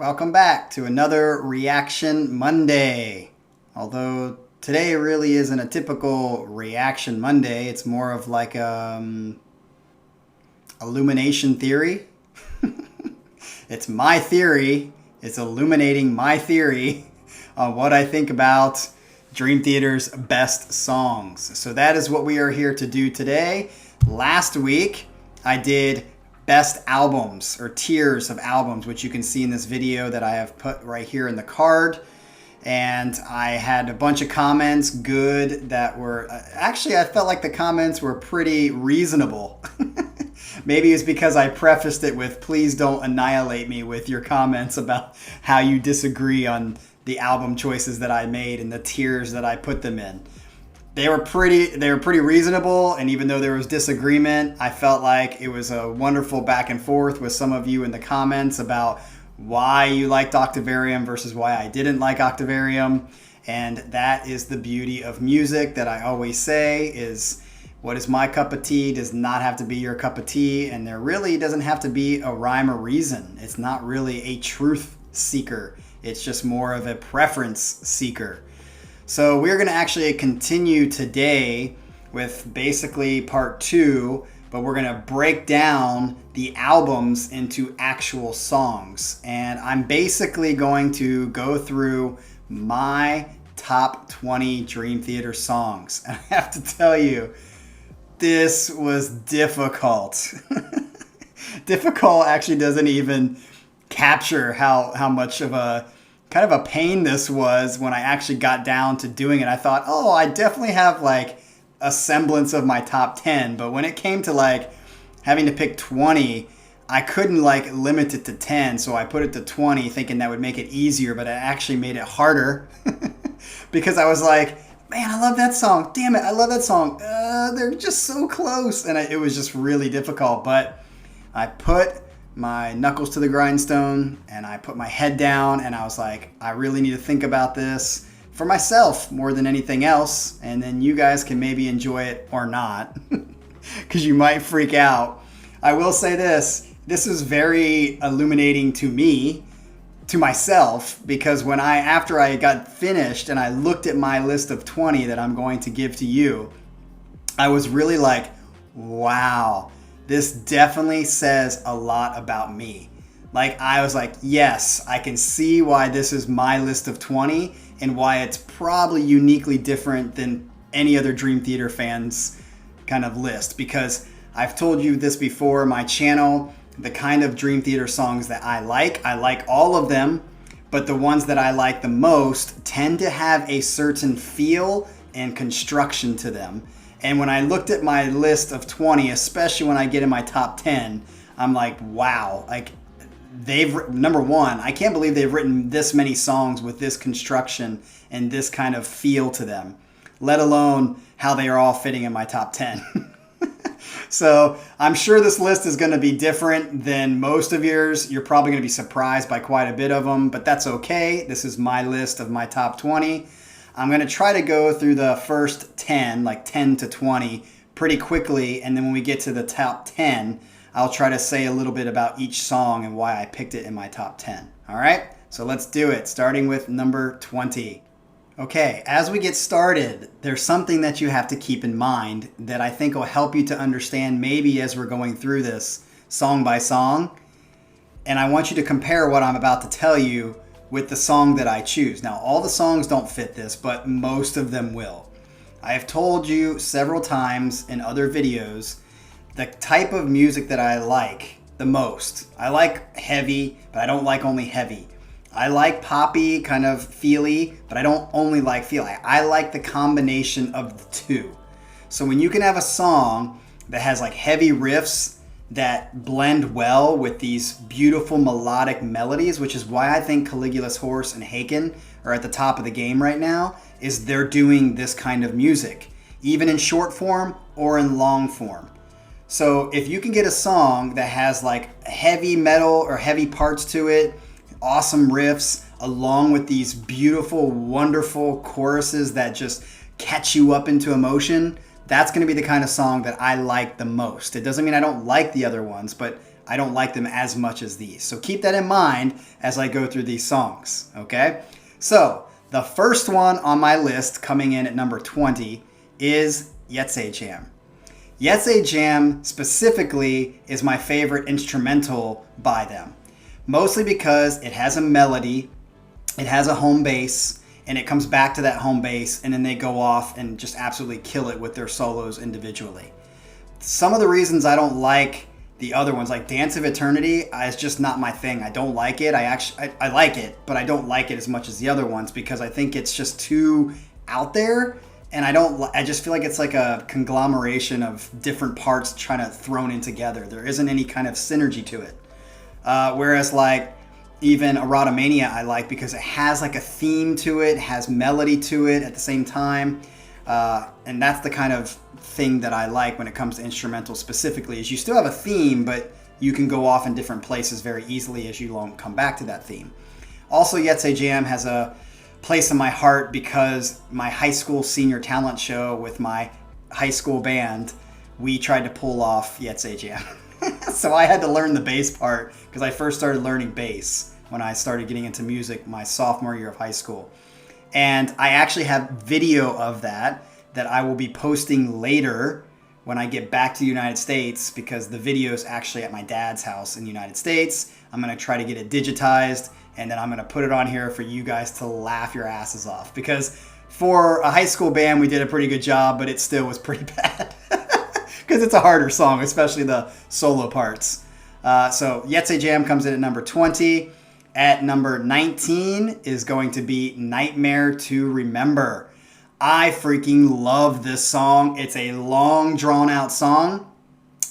Welcome back to another Reaction Monday. Although today really isn't a typical Reaction Monday, it's more of like Illumination Theory. It's my theory. It's illuminating my theory on what I think about Dream Theater's best songs. So that is what we are here to do today. Last week, I did best albums or tiers of albums, which you can see in this video that I have put right here in the card. And I had a bunch of comments, good, that were... Actually, I felt like the comments were pretty reasonable. Maybe it's because I prefaced it with, please don't annihilate me with your comments about how you disagree on the album choices that I made and the tiers that I put them in. They were pretty reasonable, and even though there was disagreement, I felt like it was a wonderful back and forth with some of you in the comments about why you liked Octavarium versus why I didn't like Octavarium. And that is the beauty of music that I always say is what is my cup of tea does not have to be your cup of tea, and there really doesn't have to be a rhyme or reason. It's not really a truth seeker. It's just more of a preference seeker. So we're going to actually continue today with basically part 2, but we're going to break down the albums into actual songs. And I'm basically going to go through my top 20 Dream Theater songs. And I have to tell you, this was difficult. Difficult actually doesn't even capture how much of a kind of a pain this was when I actually got down to doing it. I thought, oh, I definitely have like a semblance of my top 10. But when it came to like having to pick 20, I couldn't like limit it to 10. So I put it to 20 thinking that would make it easier, but it actually made it harder because I was like, man, I love that song. Damn it, I love that song. They're just so close. And it was just really difficult. But I put my knuckles to the grindstone and I put my head down and I was like, I really need to think about this for myself more than anything else. And then you guys can maybe enjoy it or not because you might freak out. I will say this is very illuminating to me, to myself, because when after I got finished and I looked at my list of 20 that I'm going to give to you, I was really like, wow, this definitely says a lot about me. Like, I was like, yes, I can see why this is my list of 20 and why it's probably uniquely different than any other Dream Theater fans kind of list. Because I've told you this before, my channel, the kind of Dream Theater songs that I like all of them, but the ones that I like the most tend to have a certain feel and construction to them. And when I looked at my list of 20, especially when I get in my top 10, I'm like, wow, like number one, I can't believe they've written this many songs with this construction and this kind of feel to them, let alone how they are all fitting in my top 10. So I'm sure this list is going to be different than most of yours. You're probably going to be surprised by quite a bit of them, but that's okay. This is my list of my top 20. I'm going to try to go through the first 10, like 10 to 20, pretty quickly. And then when we get to the top 10, I'll try to say a little bit about each song and why I picked it in my top 10. All right, so let's do it, starting with number 20. Okay, as we get started, there's something that you have to keep in mind that I think will help you to understand maybe as we're going through this song by song. And I want you to compare what I'm about to tell you with the song that I choose. Now, all the songs don't fit this, but most of them will. I have told you several times in other videos the type of music that I like the most. I like heavy, but I don't like only heavy. I like poppy, kind of feely, but I don't only like feely. I like the combination of the two. So when you can have a song that has like heavy riffs that blend well with these beautiful melodic melodies, which is why I think Caligula's Horse and Haken are at the top of the game right now, is they're doing this kind of music, even in short form or in long form. So if you can get a song that has like heavy metal or heavy parts to it, awesome riffs, along with these beautiful, wonderful choruses that just catch you up into emotion, that's going to be the kind of song that I like the most. It doesn't mean I don't like the other ones, but I don't like them as much as these. So keep that in mind as I go through these songs, okay? So the first one on my list coming in at number 20 is Se Cham. Se Cham specifically is my favorite instrumental by them. Mostly because it has a melody, it has a home bass, and it comes back to that home bass, and then they go off and just absolutely kill it with their solos individually. Some of the reasons I don't like the other ones, like Dance of Eternity, is just not my thing. I don't like it. I like it, but I don't like it as much as the other ones because I think it's just too out there, and I just feel like it's like a conglomeration of different parts trying to thrown in together. There isn't any kind of synergy to it. Whereas like even Erotomania I like because it has like a theme to it, has melody to it at the same time. And that's the kind of thing that I like when it comes to instrumental specifically, is you still have a theme, but you can go off in different places very easily as you come back to that theme. Also, Se Cham has a place in my heart because my high school senior talent show with my high school band, we tried to pull off Se Cham. So I had to learn the bass part because I first started learning bass when I started getting into music my sophomore year of high school. And I actually have video of that I will be posting later when I get back to the United States, because the video is actually at my dad's house in the United States. I'm going to try to get it digitized, and then I'm going to put it on here for you guys to laugh your asses off. Because for a high school band, we did a pretty good job, but it still was pretty bad. Because it's a harder song, especially the solo parts. So Se Cham comes in at number 20. At number 19 is going to be Nightmare to Remember. I freaking love this song. It's a long, drawn-out song.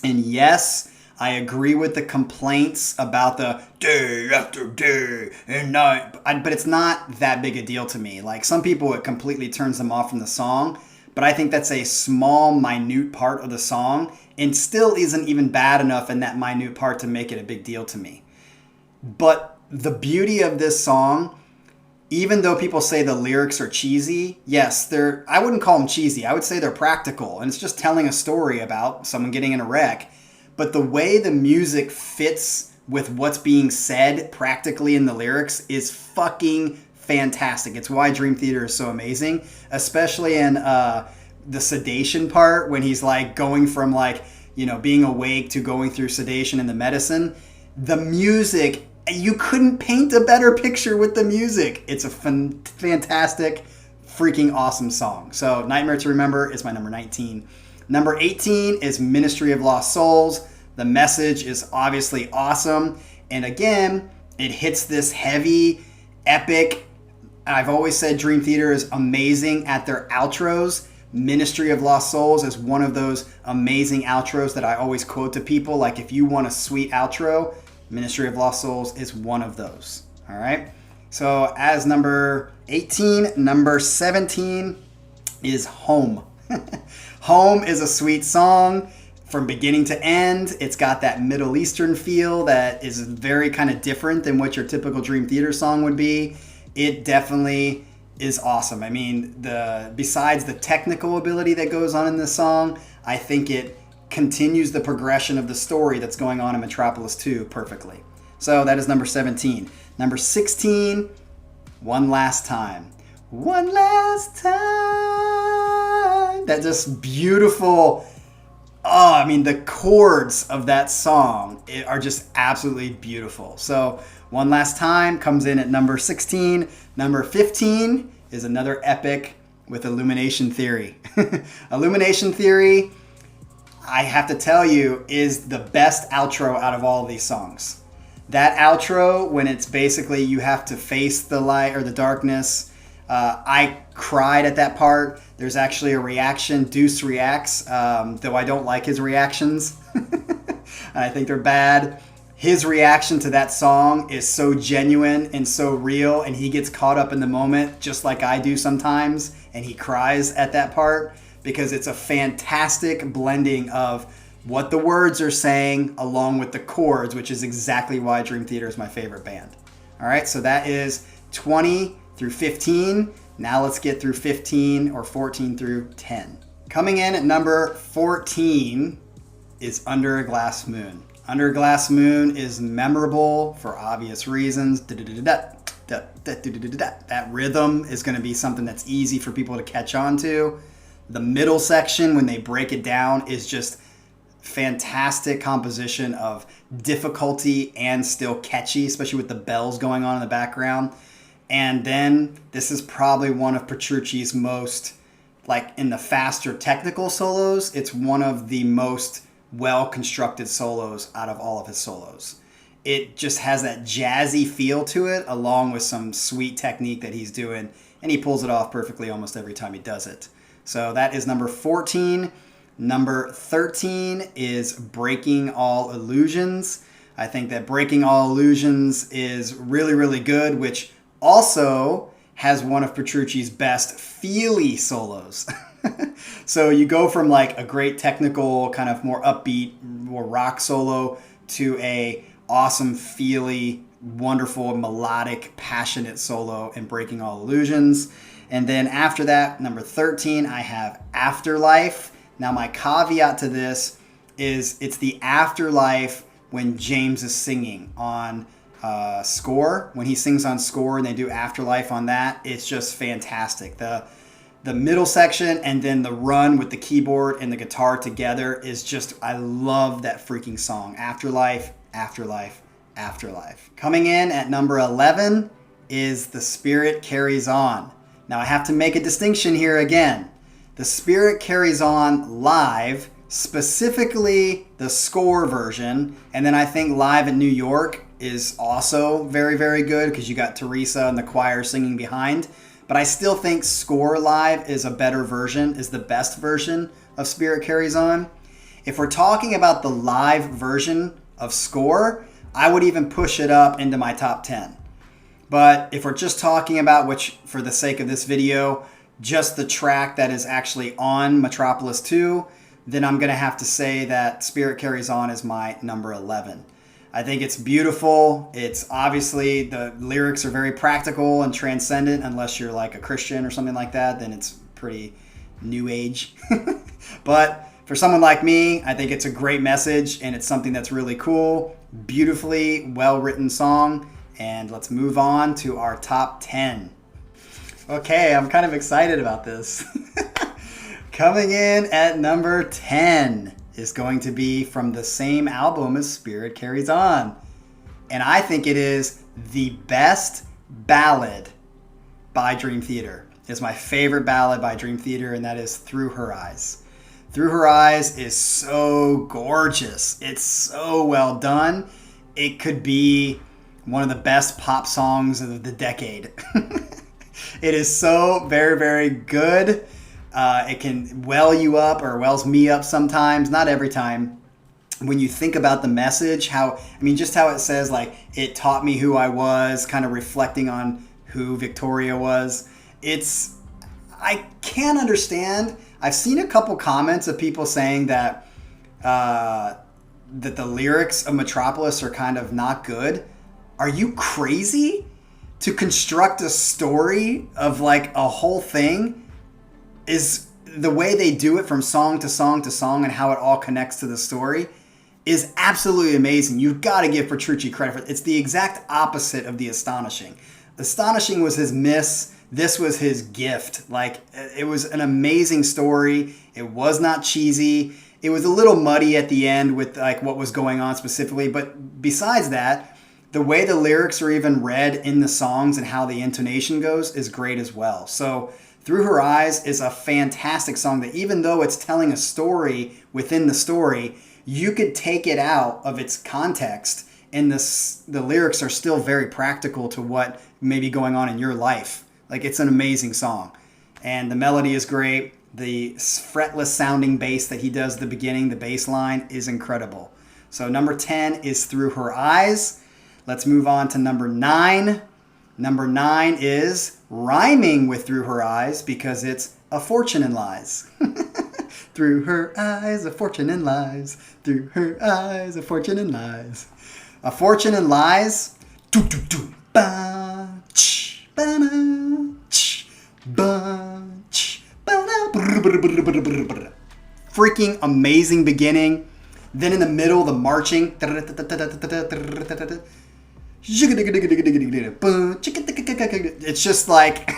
And yes, I agree with the complaints about the day after day and night. But it's not that big a deal to me. Like, some people, it completely turns them off from the song. But I think that's a small, minute part of the song, and still isn't even bad enough in that minute part to make it a big deal to me. But the beauty of this song, even though people say the lyrics are cheesy, yes, I wouldn't call them cheesy. I would say they're practical, and it's just telling a story about someone getting in a wreck. But the way the music fits with what's being said practically in the lyrics is fucking fantastic. It's why Dream Theater is so amazing, especially in the sedation part, when he's like going from like, being awake to going through sedation and the medicine. The music, you couldn't paint a better picture with the music. It's a fantastic, freaking awesome song. So Nightmare to Remember is my number 19. Number 18 is Ministry of Lost Souls. The message is obviously awesome. And again, it hits this heavy, epic. I've always said Dream Theater is amazing at their outros. Ministry of Lost Souls is one of those amazing outros that I always quote to people. Like, if you want a sweet outro, Ministry of Lost Souls is one of those. All right. So as number 18, number 17 is Home. Home is a sweet song from beginning to end. It's got that Middle Eastern feel that is very kind of different than what your typical Dream Theater song would be. It definitely is awesome. I mean, besides the technical ability that goes on in this song, I think it continues the progression of the story that's going on in Metropolis 2 perfectly. So that is number 17. Number 16, One Last Time. One Last Time. That just beautiful. Oh, I mean, the chords of that song are just absolutely beautiful. So One Last Time comes in at number 16. Number 15 is another epic with Illumination Theory. Illumination Theory, I have to tell you, is the best outro out of all of these songs. That outro, when it's basically you have to face the light or the darkness, I cried at that part. There's actually a reaction. Deuce reacts, though I don't like his reactions. I think they're bad. His reaction to that song is so genuine and so real, and he gets caught up in the moment just like I do sometimes, and he cries at that part because it's a fantastic blending of what the words are saying along with the chords, which is exactly why Dream Theater is my favorite band. All right, so that is 20 through 15. Now let's get through 15 or 14 through 10. Coming in at number 14 is Under a Glass Moon. Under a Glass Moon is memorable for obvious reasons. That rhythm is going to be something that's easy for people to catch on to. The middle section, when they break it down, is just fantastic composition of difficulty and still catchy, especially with the bells going on in the background. And then this is probably one of Petrucci's most, like in the faster technical solos, it's one of the most well-constructed solos out of all of his solos. It just has that jazzy feel to it, along with some sweet technique that he's doing, and he pulls it off perfectly almost every time he does it. So that is number 14. Number 13 is Breaking All Illusions. I think that Breaking All Illusions is really, really good, which also has one of Petrucci's best feely solos. So you go from like a great technical, kind of more upbeat, more rock solo to a awesome, feely, wonderful, melodic, passionate solo in Breaking All Illusions. And then after that, number 13, I have Afterlife. Now my caveat to this is it's the Afterlife when James is singing on Score. When he sings on Score and they do Afterlife on that, it's just fantastic. The middle section and then the run with the keyboard and the guitar together is just, I love that freaking song. Afterlife, Afterlife, Afterlife. Coming in at number 11 is The Spirit Carries On. Now I have to make a distinction here again. The Spirit Carries On live, specifically the Score version, and then I think live in New York is also very, very good because you got Teresa and the choir singing behind. But I still think Score live is a better version, is the best version of Spirit Carries On. If we're talking about the live version of Score, I would even push it up into my top 10. But if we're just talking about, which for the sake of this video, just the track that is actually on Metropolis 2, then I'm going to have to say that Spirit Carries On is my number 11. I think it's beautiful. It's obviously, the lyrics are very practical and transcendent, unless you're like a Christian or something like that, then it's pretty new age. But for someone like me, I think it's a great message and it's something that's really cool, beautifully well-written song. And let's move on to our top 10. Okay, I'm kind of excited about this. Coming in at number 10 is going to be from the same album as Spirit Carries On. And I think it is the best ballad by Dream Theater. It's my favorite ballad by Dream Theater, and that is Through Her Eyes. Through Her Eyes is so gorgeous. It's so well done. It could be one of the best pop songs of the decade. It is so very, very good. It can well you up, or wells me up sometimes, not every time. When you think about the message, just how it says, like, it taught me who I was, kind of reflecting on who Victoria was. I can't understand. I've seen a couple comments of people saying that the lyrics of Metropolis are kind of not good. Are you crazy? To construct a story of like a whole thing is the way they do it from song to song to song, and how it all connects to the story is absolutely amazing. You've got to give Petrucci credit for it. It's the exact opposite of the Astonishing. Astonishing was his miss. This was his gift. Like, it was an amazing story. It was not cheesy. It was a little muddy at the end with like what was going on specifically, but besides that, the way the lyrics are even read in the songs and how the intonation goes is great as well. So Through Her Eyes is a fantastic song that, even though it's telling a story within the story, you could take it out of its context, and the lyrics are still very practical to what may be going on in your life. Like, it's an amazing song. And the melody is great. The fretless sounding bass that he does at the beginning, the bass line, is incredible. So number 10 is Through Her Eyes. Let's move on to number 9. Number 9 is rhyming with Through Her Eyes, because it's A Fortune in Lies. Through her eyes, a fortune in lies. Through her eyes, a fortune in lies. A Fortune in Lies. Freaking amazing beginning. Then in the middle, the marching. It's just like,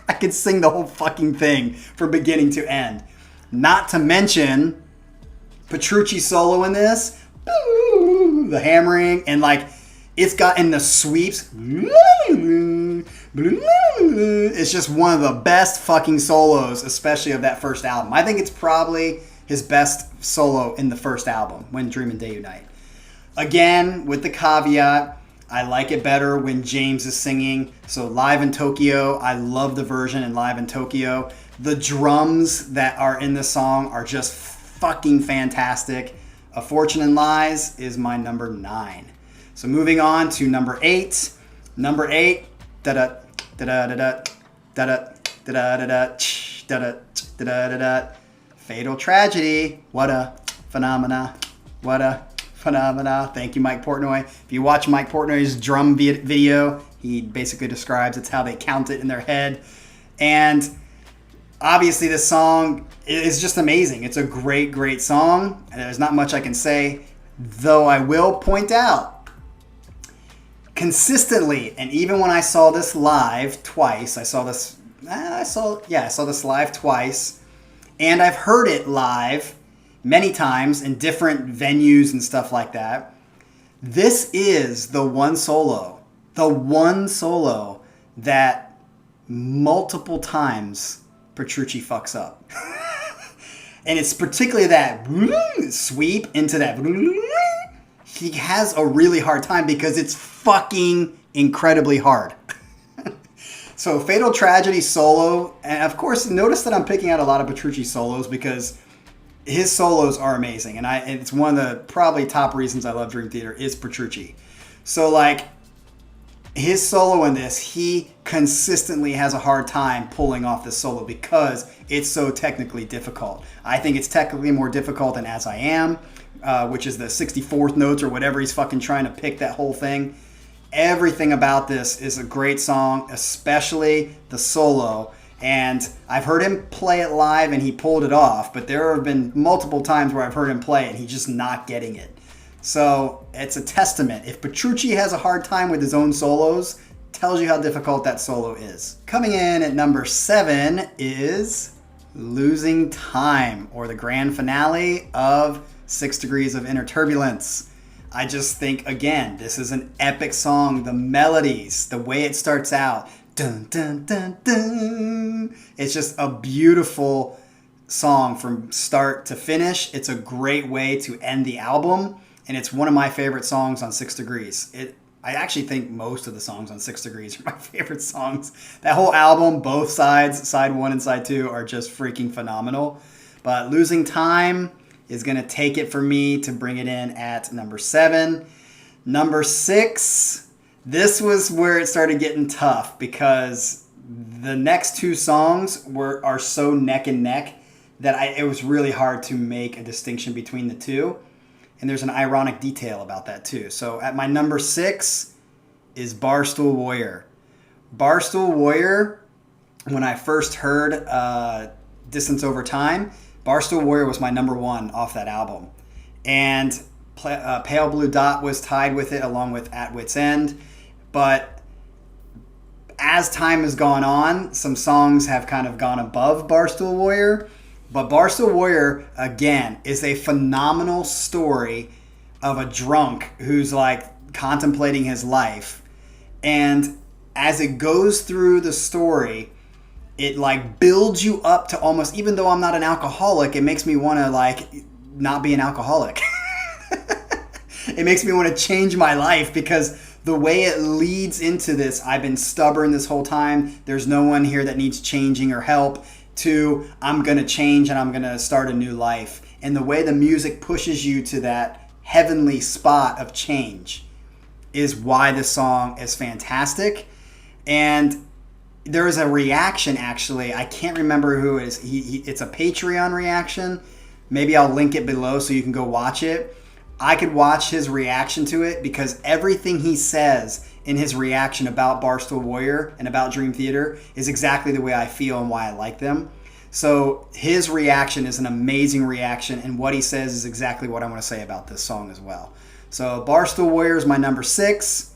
I could sing the whole fucking thing from beginning to end. Not to mention Petrucci's solo in this, the hammering, and like it's got in the sweeps. It's just one of the best fucking solos, especially of that first album. I think it's probably his best solo in the first album, When Dream and Day Unite. Again, with the caveat, I like it better when James is singing. So Live in Tokyo, I love the version in Live in Tokyo. The drums that are in the song are just fucking fantastic. A Fortune in Lies is my number 9. So moving on to number 8. Number 8, da-da, da-da, da-da, da-da, da-da, da-da, da-da, da-da, da-da. Fatal Tragedy. What a phenomena. What a phenomena. Thank you, Mike Portnoy. If you watch Mike Portnoy's drum video, he basically describes it's how they count it in their head. And obviously this song is just amazing. It's a great, great song. There's not much I can say, though I will point out consistently, and even when I saw this live twice, I saw this live twice, and I've heard it live many times in different venues and stuff like that. This is the one solo that multiple times Petrucci fucks up. And it's particularly that sweep into that. He has a really hard time because it's fucking incredibly hard. So Fatal Tragedy solo, and of course notice that I'm picking out a lot of Petrucci solos because his solos are amazing, and it's one of the probably top reasons I love Dream Theater is Petrucci. So like his solo in this, he consistently has a hard time pulling off this solo because it's so technically difficult. I think it's technically more difficult than As I Am, which is the 64th notes or whatever he's fucking trying to pick that whole thing. Everything about this is a great song, especially the solo. And I've heard him play it live and he pulled it off, but there have been multiple times where I've heard him play it and he's just not getting it. So it's a testament. If Petrucci has a hard time with his own solos, tells you how difficult that solo is. Coming in at number 7 is Losing Time, or the grand finale of 6 Degrees of Inner Turbulence. I just think, again, this is an epic song. The melodies, the way it starts out, dun, dun, dun, dun. It's just a beautiful song from start to finish. It's a great way to end the album, and it's one of my favorite songs on 6 Degrees. I actually think most of the songs on 6 Degrees are my favorite songs. That whole album, both sides, side 1 and side 2, are just freaking phenomenal. But Losing Time is going to take it for me to bring it in at number 7. Number 6, this was where it started getting tough because the next 2 songs are so neck and neck that it was really hard to make a distinction between the two. And there's an ironic detail about that too. So at my number 6 is Barstow Warrior. Barstow Warrior, when I first heard Distance Over Time, Barstow Warrior was my number 1 off that album. And Pale Blue Dot was tied with it along with At Wits End. But as time has gone on, some songs have kind of gone above Barstow Warrior. But Barstow Warrior, again, is a phenomenal story of a drunk who's like contemplating his life. And as it goes through the story, it like builds you up to almost, even though I'm not an alcoholic, it makes me want to like not be an alcoholic. It makes me want to change my life because the way it leads into this, I've been stubborn this whole time. There's no one here that needs changing or help. To I'm going to change and I'm going to start a new life. And the way the music pushes you to that heavenly spot of change is why this song is fantastic. And there is a reaction, actually. I can't remember who it is. It's a Patreon reaction. Maybe I'll link it below so you can go watch it. I could watch his reaction to it because everything he says in his reaction about Barstow Warrior and about Dream Theater is exactly the way I feel and why I like them. So his reaction is an amazing reaction, and what he says is exactly what I want to say about this song as well. So Barstow Warrior is my number 6.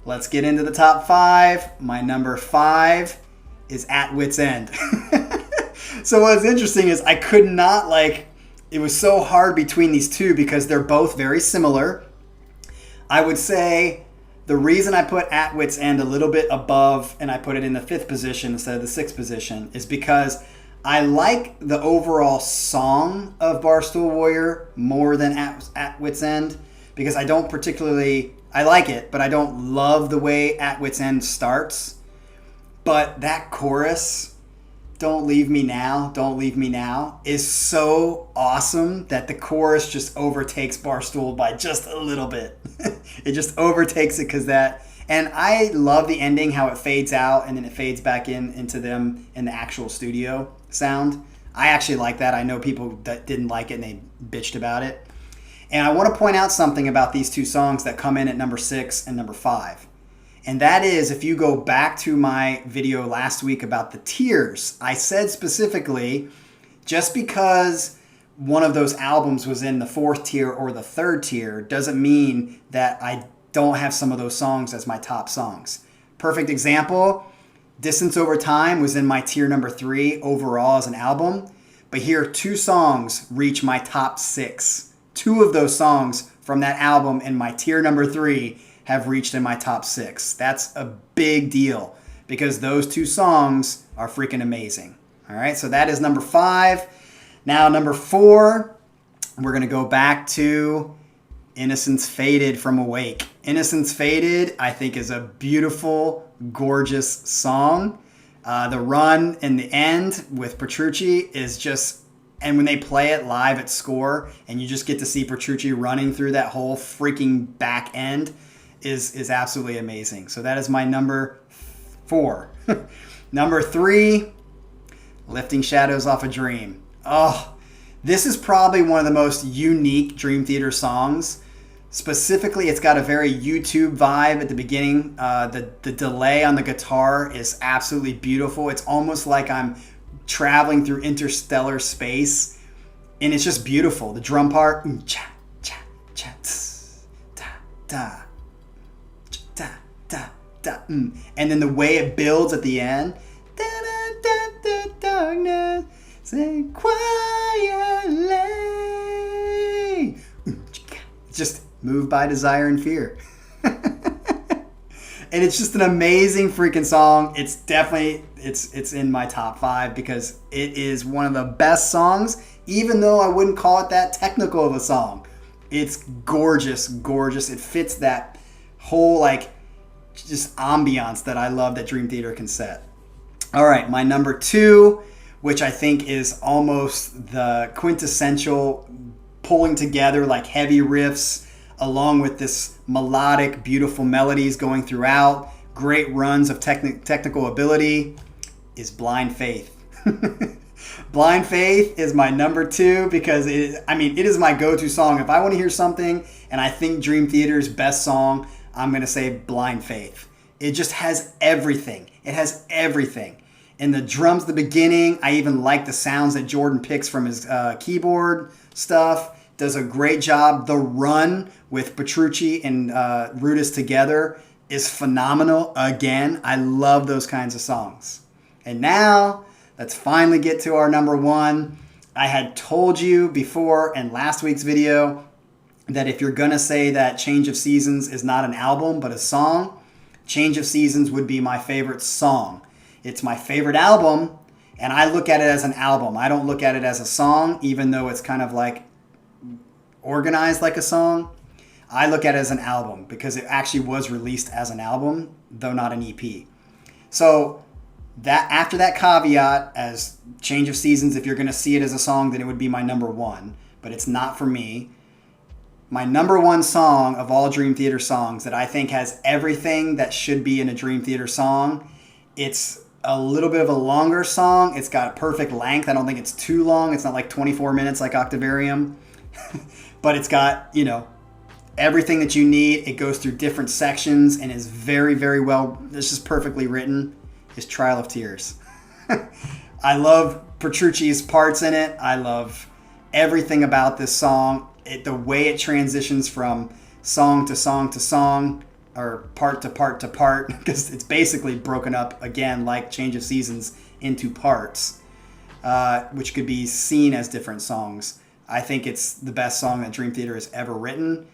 Let's get into the top 5. My number 5 is At Wits End. So what's interesting is I could not it was so hard between these two because they're both very similar. I would say the reason I put At Wits End a little bit above and I put it in the 5th position instead of the 6th position is because I like the overall song of Barstow Warrior more than At Wits End, because I don't particularly, I like it, but I don't love the way At Wits End starts. But that chorus, Don't Leave Me Now, Don't Leave Me Now, is so awesome that the chorus just overtakes Barstool by just a little bit. It just overtakes it because that, and I love the ending, how it fades out and then it fades back into them in the actual studio sound. I actually like that. I know people that didn't like it and they bitched about it. And I want to point out something about these two songs that come in at number 6 and number 5. And that is, if you go back to my video last week about the tiers, I said specifically, just because one of those albums was in the 4th tier or the 3rd tier doesn't mean that I don't have some of those songs as my top songs. Perfect example, Distance Over Time was in my tier number 3 overall as an album, but here 2 songs reach my top 6. 2 of those songs from that album in my tier number 3 have reached in my top 6. That's a big deal because those 2 songs are freaking amazing. All right, so that is number 5. Now number 4, we're going to go back to Innocence Faded from Awake. Innocence Faded, I think, is a beautiful, gorgeous song. The run in the end with Petrucci is just, and when they play it live at Score and you just get to see Petrucci running through that whole freaking back end is absolutely amazing. So that is my number 4. Number 3, Lifting Shadows Off a Dream. Oh, this is probably one of the most unique Dream Theater songs. Specifically, it's got a very YouTube vibe at the beginning. The delay on the guitar is absolutely beautiful. It's almost like I'm traveling through interstellar space, and it's just beautiful. The drum part, cha cha cha, da da da da da, and then the way it builds at the end, da da da da darkness, say quietly, just moved by desire and fear. And it's just an amazing freaking song. It's definitely, it's in my top 5 because it is one of the best songs, even though I wouldn't call it that technical of a song. It's gorgeous, gorgeous. It fits that whole just ambiance that I love that Dream Theater can set. All right, my number 2, which I think is almost the quintessential pulling together heavy riffs along with this melodic, beautiful melodies going throughout, great runs of technical ability, is Blind Faith. Blind Faith is my number 2 because it is my go-to song. If I want to hear something and I think Dream Theater's best song, I'm going to say Blind Faith. It just has everything. It has everything. And the drums at the beginning, I even like the sounds that Jordan picks from his keyboard stuff. Does a great job. The run with Petrucci and Rudis together is phenomenal. Again, I love those kinds of songs. And now, let's finally get to our number 1. I had told you before in last week's video that if you're going to say that Change of Seasons is not an album but a song, Change of Seasons would be my favorite song. It's my favorite album, and I look at it as an album. I don't look at it as a song, even though it's kind of organized like a song. I look at it as an album because it actually was released as an album, though not an EP. So that after that caveat, as Change of Seasons, if you're going to see it as a song, then it would be my number 1, but it's not for me. My number 1 song of all Dream Theater songs that I think has everything that should be in a Dream Theater song. It's a little bit of a longer song. It's got a perfect length. I don't think it's too long. It's not 24 minutes like Octavarium. But it's got, everything that you need. It goes through different sections and is very, very well, this is perfectly written, is Trial of Tears. I love Petrucci's parts in it. I love everything about this song. The way it transitions from song to song to song, or part to part to part, because it's basically broken up again like Change of Seasons into parts, which could be seen as different songs. I think it's the best song that Dream Theater has ever written.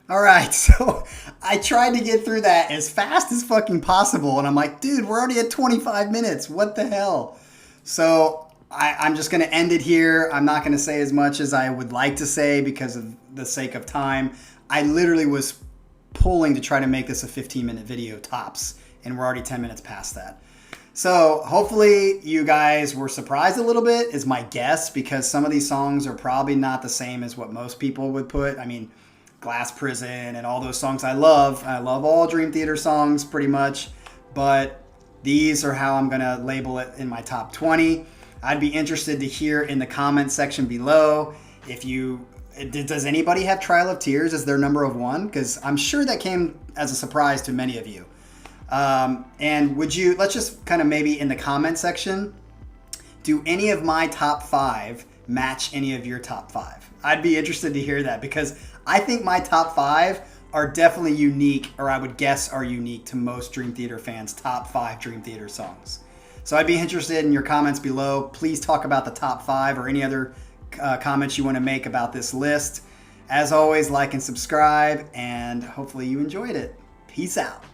All right, so I tried to get through that as fast as fucking possible, and I'm like, dude, we're already at 25 minutes. What the hell? So I'm just going to end it here. I'm not going to say as much as I would like to say because of the sake of time. I literally was pulling to try to make this a 15-minute video tops, and we're already 10 minutes past that. So hopefully you guys were surprised a little bit, is my guess, because some of these songs are probably not the same as what most people would put. I mean, Glass Prison and all those songs I love. I love all Dream Theater songs pretty much, but these are how I'm going to label it in my top 20. I'd be interested to hear in the comment section below does anybody have Trial of Tears as their number of one? Because I'm sure that came as a surprise to many of you. And let's just kind of maybe in the comment section, do any of my top 5 match any of your top 5? I'd be interested to hear that, because I think my top 5 are definitely unique, or I would guess are unique to most Dream Theater fans' top 5 Dream Theater songs. So I'd be interested in your comments below. Please talk about the top 5 or any other comments you want to make about this list. As always, like and subscribe, and hopefully you enjoyed it. Peace out.